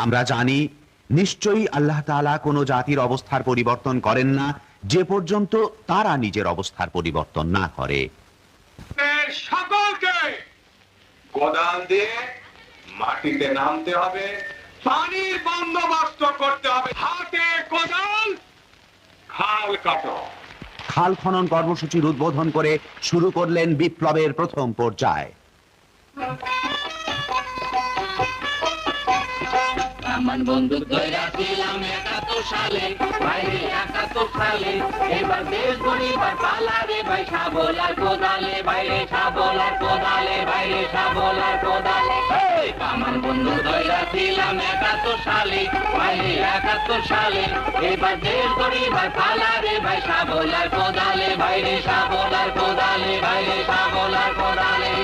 আমরা জানি নিশ্চয়ই আল্লাহ তাআলা কোনো জাতির অবস্থার পরিবর্তন করেন না যে পর্যন্ত তারা নিজের অবস্থার পরিবর্তন না করে। সকলকে কোদাল দিয়ে মাটিতে নামতে হবে, পানির বন্দোবস্ত করতে হবে, হাতে কোদাল, খাল কাটো। খাল খনন কর্মসূচির উদ্বোধন করে শুরু করলেন বিপ্লবের প্রথম পর্যায়। আমার বন্ধু দইরা ছিলাম ৭১ সালে, বাইরে ৭১ সালে, এবার দেশ গড়িবার পালা রে ভাই, শাবল আর কোদালে, বাইরে শাবল আর কোদালে, বাইরে শাবল আর কোদালে। আমার বন্ধু দইরা ছিলাম ৭১ সালে, বাইরে ৭১ সালে, এবার দেশ গড়িবার পালা রে ভাই, শাবল আর কোদালে, বাইরে শাবল আর কোদালে, বাইরে শাবল আর কোদালে।